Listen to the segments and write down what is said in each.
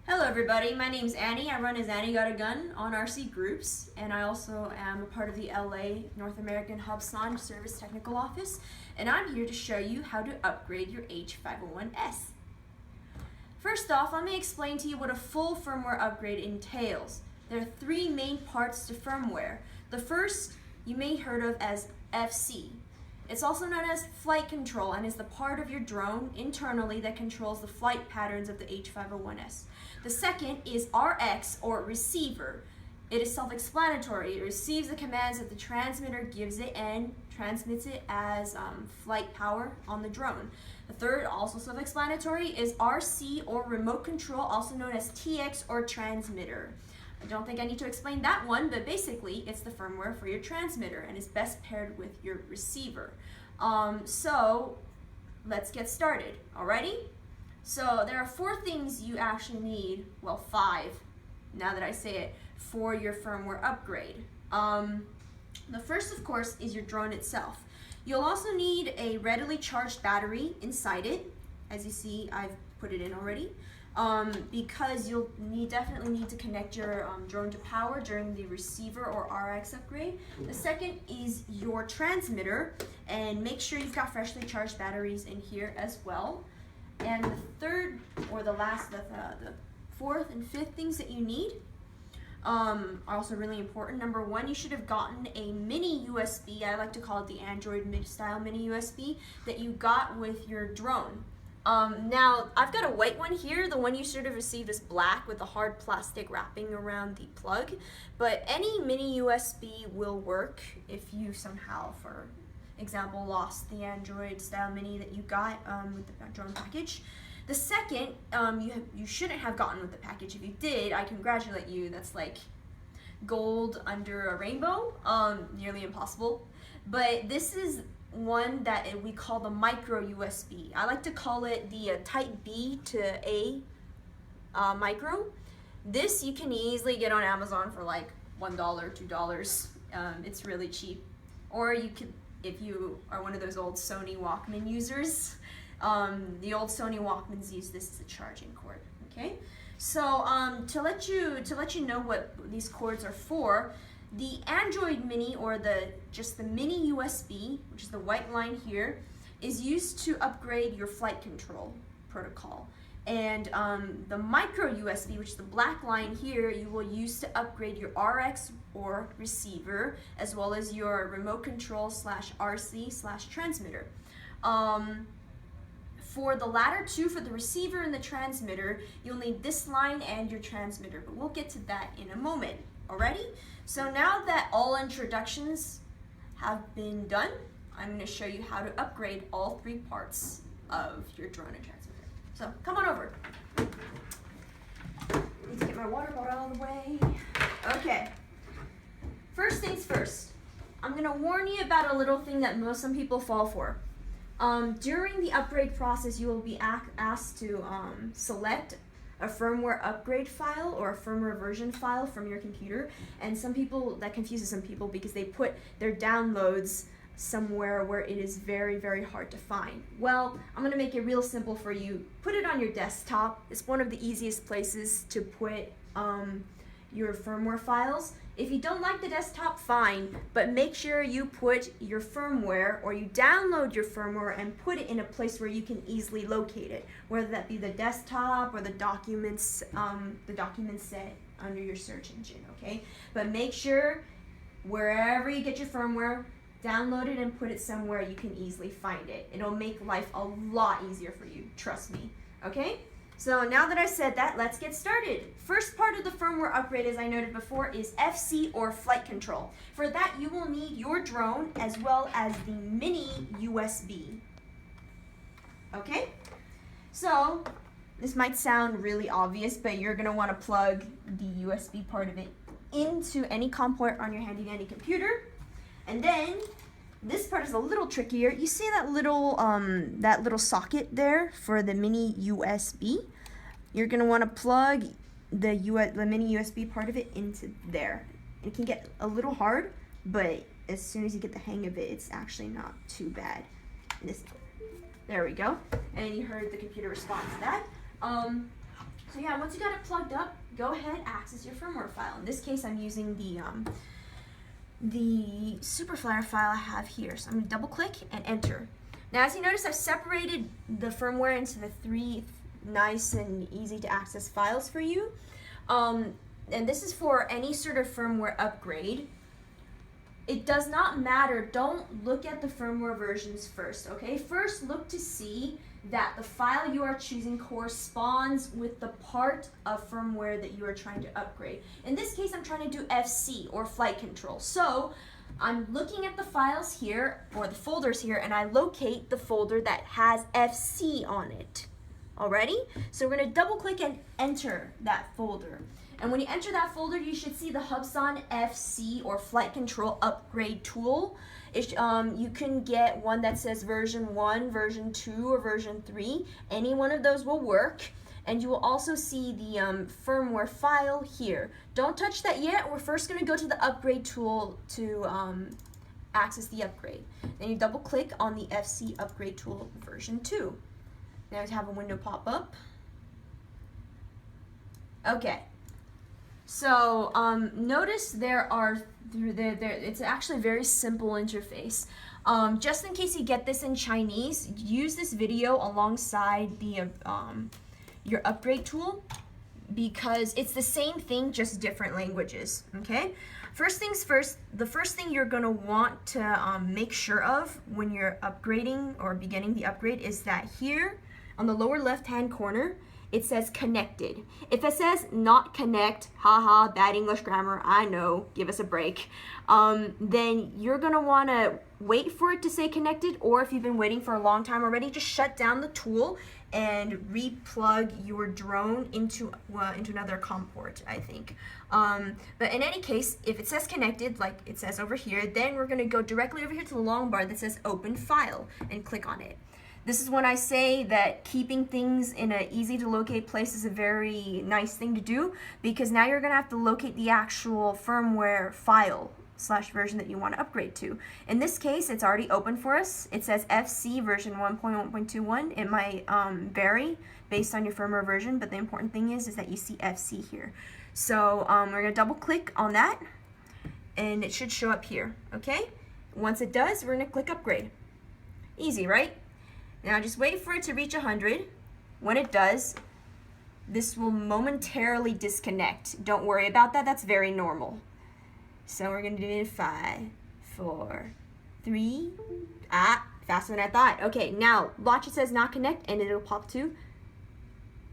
Hello everybody, my name's Annie. I run as Annie Got a Gun on RC Groups, and I also am a part of the LA North American Hubsan Service Technical Office, and I'm here to show you how to upgrade your H501S. First off, let me explain to you what a full firmware upgrade entails. There are three main parts to firmware. The first you may have heard of as FC. It's also known as flight control and is the part of your drone internally that controls the flight patterns of the H501S. The second is RX, or receiver. It is self-explanatory. It receives the commands that the transmitter gives it and transmits it as flight power on the drone. The third, also self-explanatory, is RC, or remote control, also known as TX or transmitter. I don't think I need to explain that one, but basically it's the firmware for your transmitter and is best paired with your receiver. So let's get started. Alrighty? So there are four things you actually need, well, five, now that I say it, for your firmware upgrade. The first, of course, is your drone itself. You'll also need a readily charged battery inside it. As you see, I've put it in already. Because you'll definitely need to connect your drone to power during the receiver or RX upgrade. The second is your transmitter, and make sure you've got freshly charged batteries in here as well. And the third, or the last, the fourth and fifth things that you need are also really important. Number one, you should have gotten a mini USB. I like to call it the Android style mini USB that you got with your drone. Now, I've got a white one here. The one you should have received is black with a hard plastic wrapping around the plug. But any mini USB will work if you somehow, for example, lost the Android style mini that you got with the drone package. The second, you shouldn't have gotten with the package. If you did, I congratulate you. That's like gold under a rainbow. Nearly impossible. But this is one that we call the micro USB. I like to call it the type B to A micro. This you can easily get on Amazon for like $1, $2. It's really cheap. Or you could, if you are one of those old Sony Walkman users, the old Sony Walkmans use this as a charging cord. Okay, so to let you know what these cords are for, the Android Mini, or just the mini USB, which is the white line here, is used to upgrade your flight control protocol. And the micro USB, which is the black line here, you will use to upgrade your RX or receiver, as well as your remote control / RC / transmitter. For the latter two, for the receiver and the transmitter, you'll need this line and your transmitter, but we'll get to that in a moment. Alrighty? So now that all introductions have been done, I'm going to show you how to upgrade all three parts of your drone and transmitter. So come on over. Need to get my water bottle out of the way. Okay. First things first. I'm going to warn you about a little thing that some people fall for. During the upgrade process, you will be asked to select a firmware upgrade file or a firmware version file from your computer, and that confuses some people because they put their downloads somewhere where it is very, very hard to find. Well, I'm going to make it real simple for you. Put it on your desktop. It's one of the easiest places to put your firmware files. If you don't like the desktop, fine, but make sure you put your firmware, or you download your firmware and put it in a place where you can easily locate it, whether that be the desktop or the documents set under your search engine, okay? But make sure wherever you get your firmware, download it and put it somewhere you can easily find it. It'll make life a lot easier for you, trust me, okay? So now that I've said that, let's get started. First part of the firmware upgrade, as I noted before, is FC, or flight control. For that, you will need your drone as well as the mini USB. Okay? So this might sound really obvious, but you're going to want to plug the USB part of it into any COM port on your handy dandy computer. And then this part is a little trickier. You see that little socket there for the mini USB? You're gonna want to plug the mini USB part of it into there. It can get a little hard, but as soon as you get the hang of it, it's actually not too bad. There we go. And you heard the computer respond to that. So yeah, once you got it plugged up, go ahead, access your firmware file. In this case, I'm using the Superflyer file I have here. So I'm going to double click and enter. Now as you notice, I've separated the firmware into the 3 nice and easy to access files for you. And this is for any sort of firmware upgrade. It does not matter, don't look at the firmware versions first, okay? First look to see that the file you are choosing corresponds with the part of firmware that you are trying to upgrade. In this case, I'm trying to do FC, or flight control. So I'm looking at the files here, or the folders here, and I locate the folder that has FC on it. Alrighty? So we're going to double click and enter that folder. And when you enter that folder, you should see the Hubsan FC, or flight control upgrade tool. You can get one that says version 1, version 2, or version 3. Any one of those will work. And you will also see the firmware file here. Don't touch that yet. We're first going to go to the upgrade tool to access the upgrade. Then you double click on the FC upgrade tool version 2. Now you have a window pop up. Okay. So notice it's actually a very simple interface. Just in case you get this in Chinese, use this video alongside the your upgrade tool, because it's the same thing, just different languages. Okay. First things first, the first thing you're going to want to make sure of when you're upgrading or beginning the upgrade is that here on the lower left hand corner, it says connected. If it says not connect, haha, bad English grammar, I know, give us a break, then you're gonna wanna wait for it to say connected, or if you've been waiting for a long time already, just shut down the tool and re-plug your drone into another COM port, I think. But in any case, if it says connected, like it says over here, then we're gonna go directly over here to the long bar that says open file and click on it. This is when I say that keeping things in an easy to locate place is a very nice thing to do, because now you're going to have to locate the actual firmware file / version that you want to upgrade to. In this case, it's already open for us. It says FC version 1.1.21. It might vary based on your firmware version, but the important thing is that you see FC here. So we're going to double click on that, and it should show up here, okay? Once it does, we're going to click upgrade. Easy, right? Now just wait for it to reach 100. When it does, this will momentarily disconnect. Don't worry about that, that's very normal. So we're gonna do it in 5, 4, 3, faster than I thought. Okay, now watch, it says not connect, and it'll pop to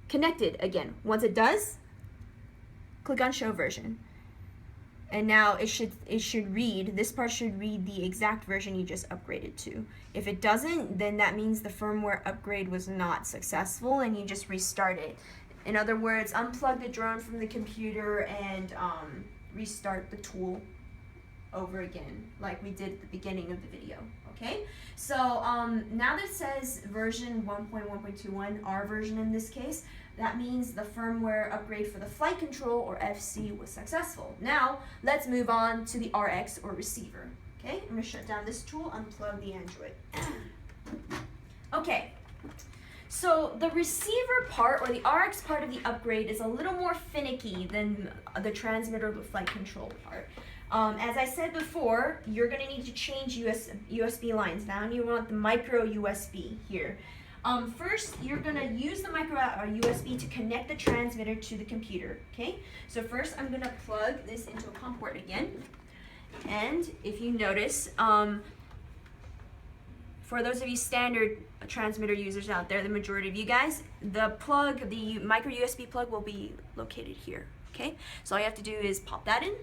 connected again. Once it does, click on show version. And now it should read, this part should read the exact version you just upgraded to. If it doesn't, then that means the firmware upgrade was not successful and you just restart it. In other words, unplug the drone from the computer and restart the tool over again, like we did at the beginning of the video, okay? So now that it says version 1.1.21, our version in this case, that means the firmware upgrade for the flight control, or FC, was successful. Now, let's move on to the RX, or receiver. Okay, I'm going to shut down this tool, unplug the Android. Okay, so the receiver part, or the RX part of the upgrade, is a little more finicky than the transmitter or the flight control part. As I said before, you're going to need to change USB lines. Now you want the micro USB here. First, you're going to use the micro USB to connect the transmitter to the computer, okay? So first, I'm going to plug this into a COM port again. And if you notice, for those of you standard transmitter users out there, the majority of you guys, the micro USB plug will be located here, okay? So all you have to do is pop that in.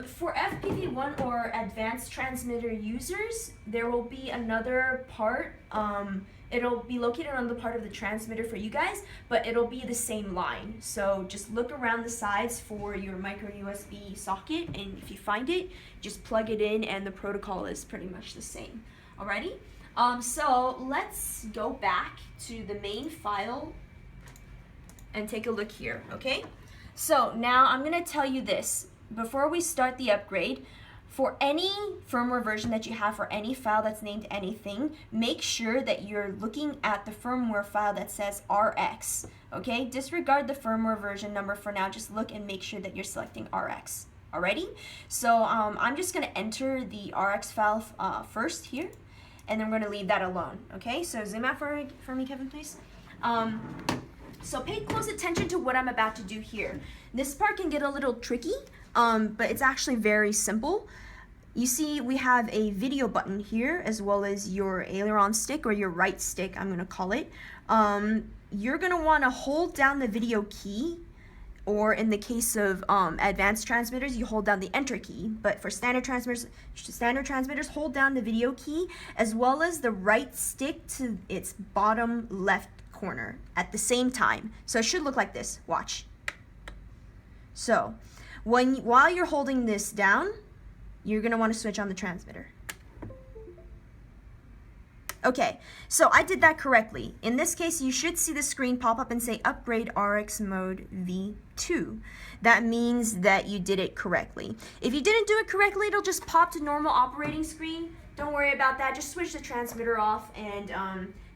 For FPV1 or advanced transmitter users, there will be another part. It'll be located on the part of the transmitter for you guys, but it'll be the same line. So just look around the sides for your micro USB socket, and if you find it, just plug it in, and the protocol is pretty much the same. Alrighty? So let's go back to the main file and take a look here, okay? So now I'm gonna tell you this. Before we start the upgrade, For any firmware version that you have for any file that's named anything, make sure that you're looking at the firmware file that says RX, okay? Disregard the firmware version number for now. Just look and make sure that you're selecting RX. Alrighty? So I'm just going to enter the RX file first here, and then we're going to leave that alone, okay? So zoom out for me, Kevin, please. So pay close attention to what I'm about to do here. This part can get a little tricky, but it's actually very simple. You see we have a video button here as well as your aileron stick, or your right stick, I'm going to call it. You're going to want to hold down the video key, or in the case of advanced transmitters, you hold down the enter key. But for standard transmitters, hold down the video key as well as the right stick to its bottom left corner at the same time. So it should look like this. Watch. So while you're holding this down, you're going to want to switch on the transmitter. Okay, so I did that correctly. In this case, you should see the screen pop up and say Upgrade RX Mode V2. That means that you did it correctly. If you didn't do it correctly, it'll just pop to normal operating screen. Don't worry about that. Just switch the transmitter off and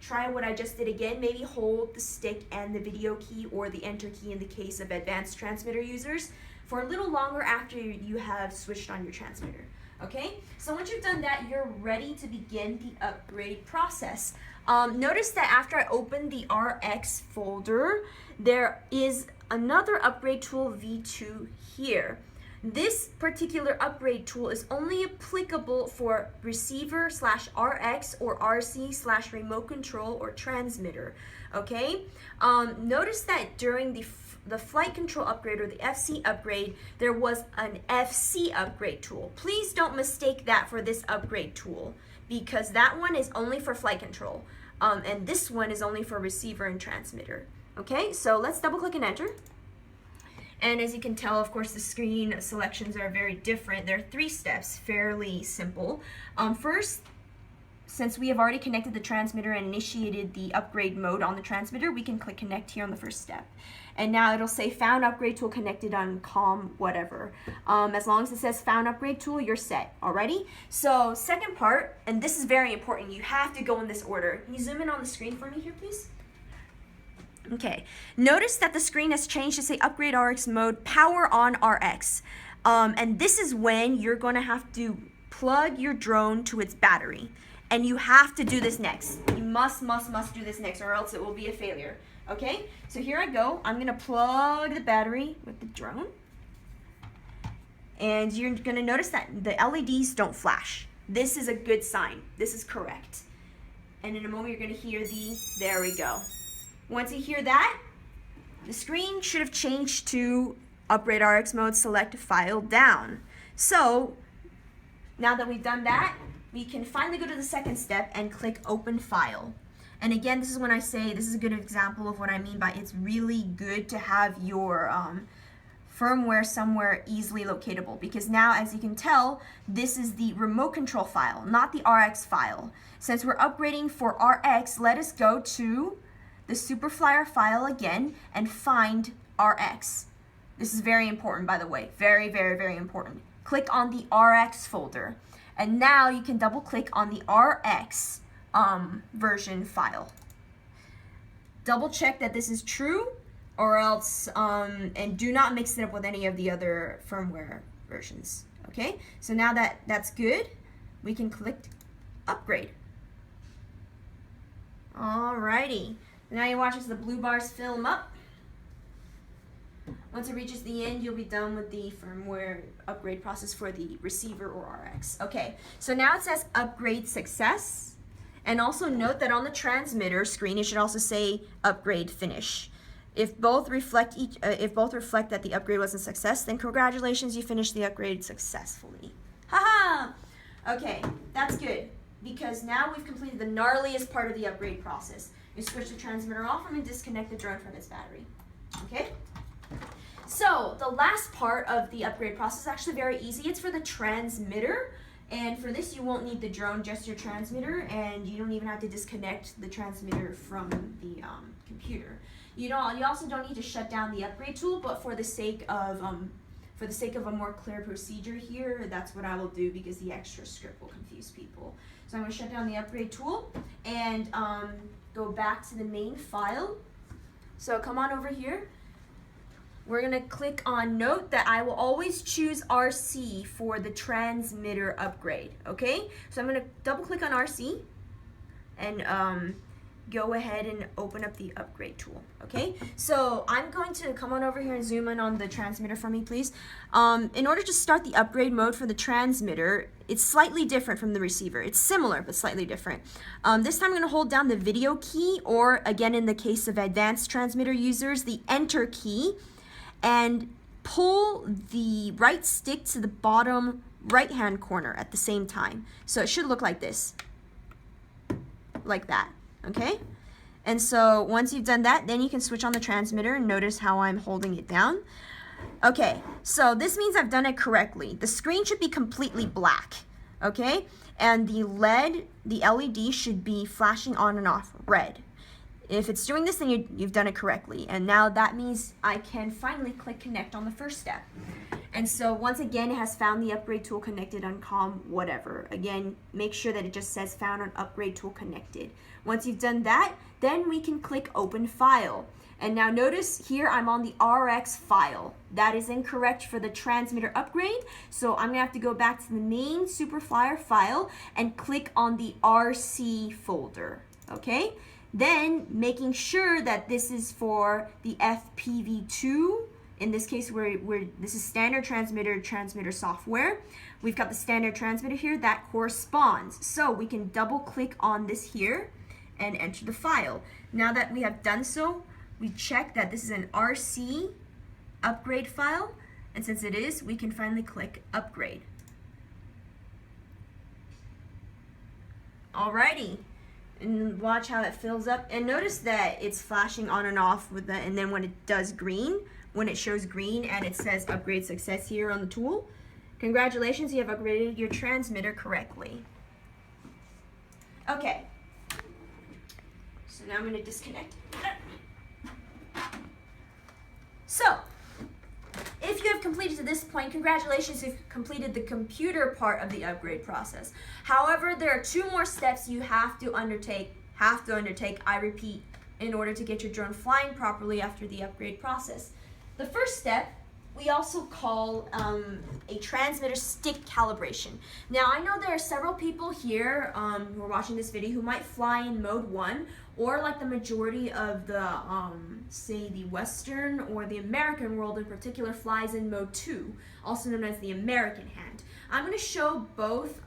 try what I just did again. Maybe hold the stick and the video key or the enter key in the case of advanced transmitter users for a little longer after you have switched on your transmitter. Okay, so once you've done that, you're ready to begin the upgrade process. Notice that after I open the RX folder, there is another upgrade tool V2 here. This particular upgrade tool is only applicable for receiver / RX or RC / remote control or transmitter. Okay, notice that during the flight control upgrade or the FC upgrade, there was an FC upgrade tool. Please don't mistake that for this upgrade tool, because that one is only for flight control, and this one is only for receiver and transmitter. Okay, so let's double click and enter. And as you can tell, of course, the screen selections are very different. There are 3 steps, fairly simple. First, since we have already connected the transmitter and initiated the upgrade mode on the transmitter, we can click connect here on the first step. And now it'll say found upgrade tool connected on COM whatever. As long as it says found upgrade tool, you're set. Alrighty? So second part, and this is very important, you have to go in this order. Can you zoom in on the screen for me here, please? Okay. Notice that the screen has changed to say upgrade RX mode, power on RX. And this is when you're going to have to plug your drone to its battery. And you have to do this next. You must do this next, or else it will be a failure. Okay, so here I go. I'm going to plug the battery with the drone. And you're going to notice that the LEDs don't flash. This is a good sign. This is correct. And in a moment, you're going to hear there we go. Once you hear that, the screen should have changed to upgrade RX mode, select file down. So now that we've done that, we can finally go to the second step and click open file. And again, this is when I say, this is a good example of what I mean by it's really good to have your firmware somewhere easily locatable, because now, as you can tell, this is the remote control file, not the RX file. Since we're upgrading for RX, let us go to the Superflyer file again and find RX. This is very important, by the way. Very, very, very important. Click on the RX folder. And now you can double click on the RX version file. Double check that this is true, or else, and do not mix it up with any of the other firmware versions. Okay, so now that that's good, we can click upgrade. Alrighty, now you watch as the blue bars fill them up. Once it reaches the end, you'll be done with the firmware upgrade process for the receiver or RX. Okay, so now it says upgrade success. And also note that on the transmitter screen, it should also say upgrade finish. If both reflect that the upgrade was a success, then congratulations, you finished the upgrade successfully. Haha! Okay, that's good, because now we've completed the gnarliest part of the upgrade process. You switch the transmitter off and disconnect the drone from its battery. Okay? So the last part of the upgrade process is actually very easy. It's for the transmitter, and for this you won't need the drone, just your transmitter, and you don't even have to disconnect the transmitter from the computer. You also don't need to shut down the upgrade tool, but for the sake of for the sake of a more clear procedure here, that's what I will do because the extra script will confuse people. So I'm going to shut down the upgrade tool and go back to the main file. So come on over here. We're going to click on note that I will always choose RC for the transmitter upgrade, okay? So I'm going to double click on RC and go ahead and open up the upgrade tool, okay? So I'm going to come on over here and zoom in on the transmitter for me, please. In order to start the upgrade mode for the transmitter, it's slightly different from the receiver. It's similar, but slightly different. This time I'm going to hold down the video key, or again in the case of advanced transmitter users, the enter key, and pull the right stick to the bottom right-hand corner at the same time. So it should look like this, like that. Okay, and so once you've done that, then you can switch on the transmitter and notice how I'm holding it down. Okay, so this means I've done it correctly. The screen should be completely black, okay, and the LED should be flashing on and off red. If it's doing this, then you've done it correctly, and now that means I can finally click connect on the first step. And so once again, it has found the upgrade tool connected on COM whatever. Again, make sure that it just says found on upgrade tool connected. Once you've done that, then we can click open file. And now notice here I'm on the RX file. That is incorrect for the transmitter upgrade. So I'm gonna have to go back to the main Superflyer file and click on the RC folder, okay? Then making sure that this is for the FPV2. In this case, this is standard transmitter software. We've got the standard transmitter here that corresponds. So we can double click on this here and enter the file. Now that we have done so, we check that this is an RC upgrade file. And since it is, we can finally click upgrade. Alrighty. And watch how it fills up. And notice that it's flashing on and off with the, and then when it does green, when it shows green and it says upgrade success here on the tool, congratulations, you have upgraded your transmitter correctly. Okay, so now I'm going to disconnect. So, if you have completed to this point, congratulations, you've completed the computer part of the upgrade process. However, there are 2 more steps you have to undertake, I repeat, in order to get your drone flying properly after the upgrade process. The first step we also call a transmitter stick calibration. Now I know there are several people here who are watching this video who might fly in mode 1, or like the majority of the say the Western or the American world in particular flies in mode 2, also known as the American hand. I'm going to show both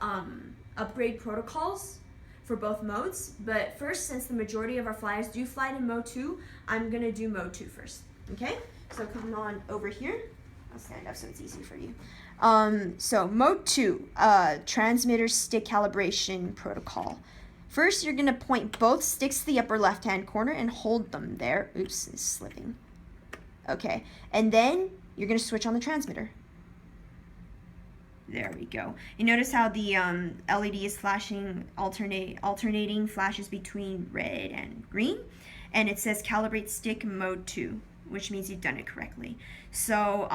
upgrade protocols for both modes, but first, since the majority of our flyers do fly in mode 2, I'm going to do mode 2 first. Okay, so come on over here. I'll stand up so it's easy for you. So mode 2, transmitter stick calibration protocol. First, you're going to point both sticks to the upper left-hand corner and hold them there. Oops, it's slipping. Okay, and then you're going to switch on the transmitter. There we go. You notice how the LED is flashing, alternating flashes between red and green, and it says calibrate stick mode 2, which means you've done it correctly. So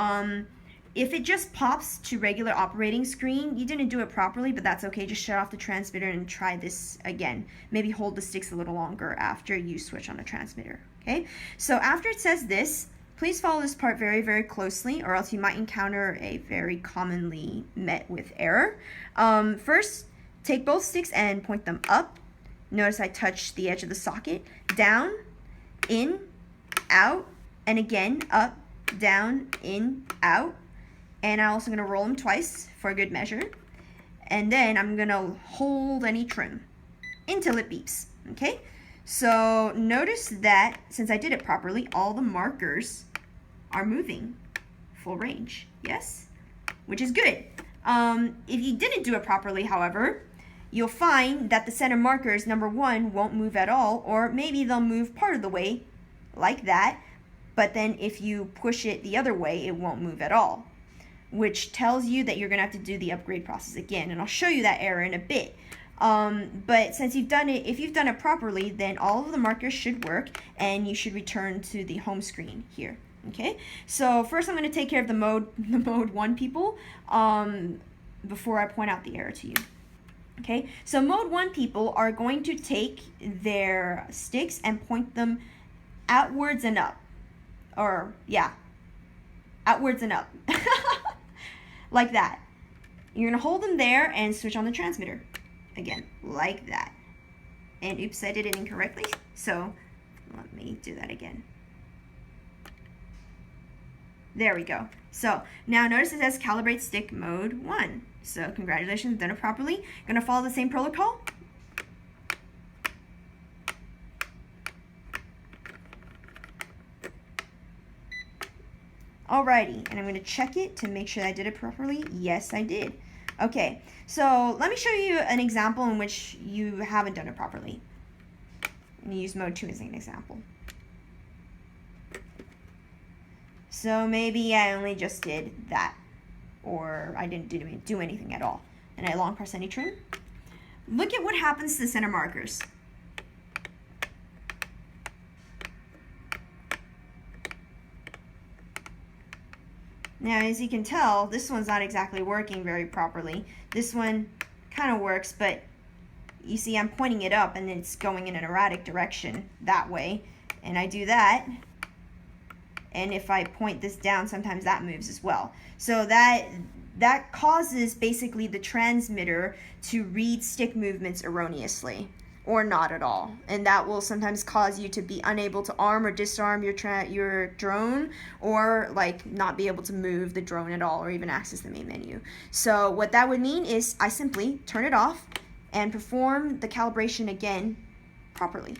if it just pops to regular operating screen, you didn't do it properly, but that's okay. Just shut off the transmitter and try this again. Maybe hold the sticks a little longer after you switch on the transmitter, okay? So after it says this, please follow this part very, very closely, or else you might encounter a very commonly met with error. First, take both sticks and point them up. Notice I touch the edge of the socket. Down, in, out, and again, up, down, in, out. And I'm also going to roll them twice for good measure. And then I'm going to hold any trim until it beeps, okay? So notice that since I did it properly, all the markers are moving full range, yes? Which is good. If you didn't do it properly, however, you'll find that the center markers, number 1, won't move at all, or maybe they'll move part of the way, like that, but then if you push it the other way, it won't move at all, which tells you that you're going to have to do the upgrade process again, and I'll show you that error in a bit. But since you've done it, if you've done it properly, then all of the markers should work, and you should return to the home screen here. Okay, so first I'm going to take care of the mode 1 people before I point out the error to you. Okay, so mode 1 people are going to take their sticks and point them outwards and up. Or, yeah, outwards and up. Like that. You're going to hold them there and switch on the transmitter. Again, like that. And oops, I did it incorrectly. So let me do that again. There we go. So now notice it says calibrate stick mode 1. So congratulations, done it properly. Gonna follow the same protocol. Alrighty, and I'm gonna check it to make sure I did it properly. Yes, I did. Okay, so let me show you an example in which you haven't done it properly. I'm gonna use mode 2 as an example. So maybe I only just did that, or I didn't do anything at all, and I long press any trim. Look at what happens to the center markers. Now, as you can tell, this one's not exactly working very properly. This one kind of works, but you see I'm pointing it up and it's going in an erratic direction that way, and I do that. And if I point this down, sometimes that moves as well. So that causes basically the transmitter to read stick movements erroneously or not at all. And that will sometimes cause you to be unable to arm or disarm your drone, or like not be able to move the drone at all or even access the main menu. So what that would mean is I simply turn it off and perform the calibration again properly.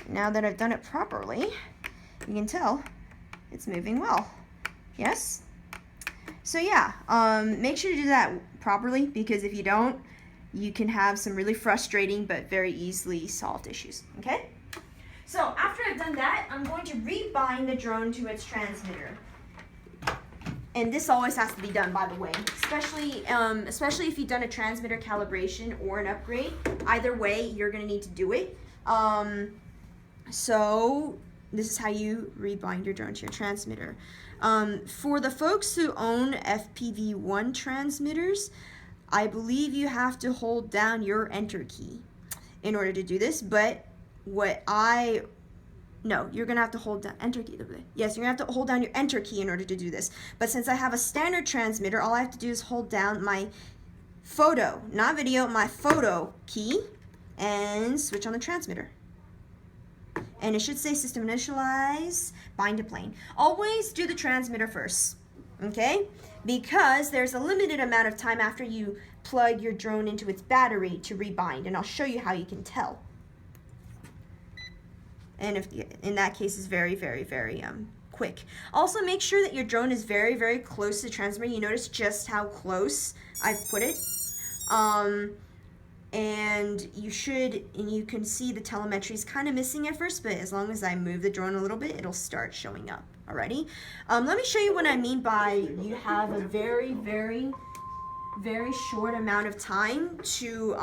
Now that I've done it properly, you can tell it's moving well. Yes? So yeah, make sure to do that properly, because if you don't, you can have some really frustrating but very easily solved issues. Okay? So after I've done that, I'm going to rebind the drone to its transmitter. And this always has to be done, by the way, especially if you've done a transmitter calibration or an upgrade. Either way, you're going to need to do it. So this is how you rebind your drone to your transmitter. For the folks who own FPV1 transmitters, I believe you have to hold down your enter key in order to do this, but no, you're gonna have to hold down enter key. Yes, you're gonna have to hold down your enter key in order to do this. But since I have a standard transmitter, all I have to do is hold down my photo, not video, my photo key, and switch on the transmitter. And it should say system initialize, bind to plane. Always do the transmitter first, okay? Because there's a limited amount of time after you plug your drone into its battery to rebind, and I'll show you how you can tell. And if in that case is very, very, very quick. Also, make sure that your drone is very, very close to the transmitter. You notice just how close I've put it. And you can see the telemetry is kind of missing at first, but as long as I move the drone a little bit, it'll start showing up. Alrighty. Let me show you what I mean by you have a very, very, very short amount of time to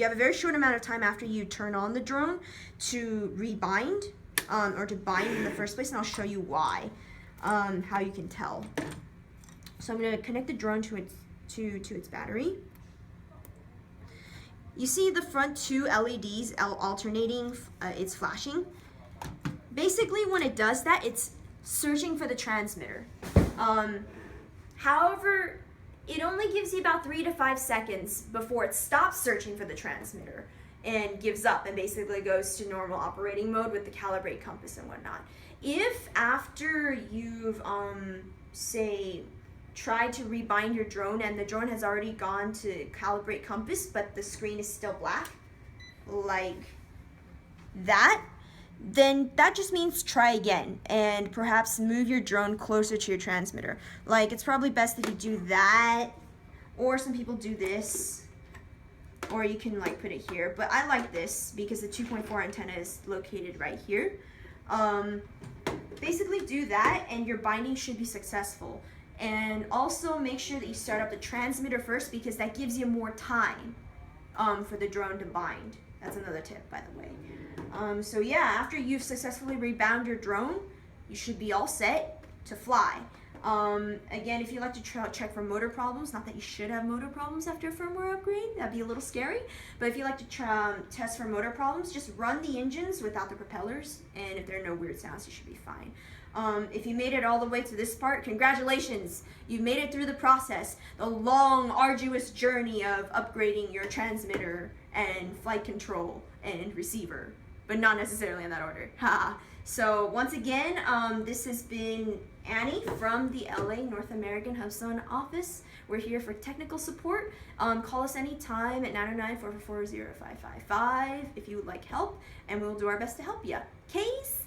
after you turn on the drone to rebind or to bind in the first place, and I'll show you why, how you can tell. So I'm going to connect the drone to its battery. You see the front two LEDs alternating, it's flashing. Basically, when it does that, it's searching for the transmitter. However, it only gives you about 3 to 5 seconds before it stops searching for the transmitter and gives up and basically goes to normal operating mode with the calibrate compass and whatnot. If after you've, say, try to rebind your drone and the drone has already gone to calibrate compass, but the screen is still black, like that, then that just means try again and perhaps move your drone closer to your transmitter. Like, it's probably best if you do that, or some people do this, or you can like put it here, but I like this because the 2.4 antenna is located right here. Basically do that and your binding should be successful. And also make sure that you start up the transmitter first, because that gives you more time for the drone to bind. That's another tip, by the way. So yeah, after you've successfully rebound your drone, you should be all set to fly. Again, if you like to check for motor problems, not that you should have motor problems after a firmware upgrade, that'd be a little scary, but if you like to test for motor problems, just run the engines without the propellers, and if there are no weird sounds, you should be fine. If you made it all the way to this part, congratulations! You've made it through the process, the long, arduous journey of upgrading your transmitter and flight control and receiver, but not necessarily in that order. So once again, this has been Annie from the LA North American HubSon office. We're here for technical support. Call us anytime at 909-444-0555 if you would like help, and we'll do our best to help you. Case?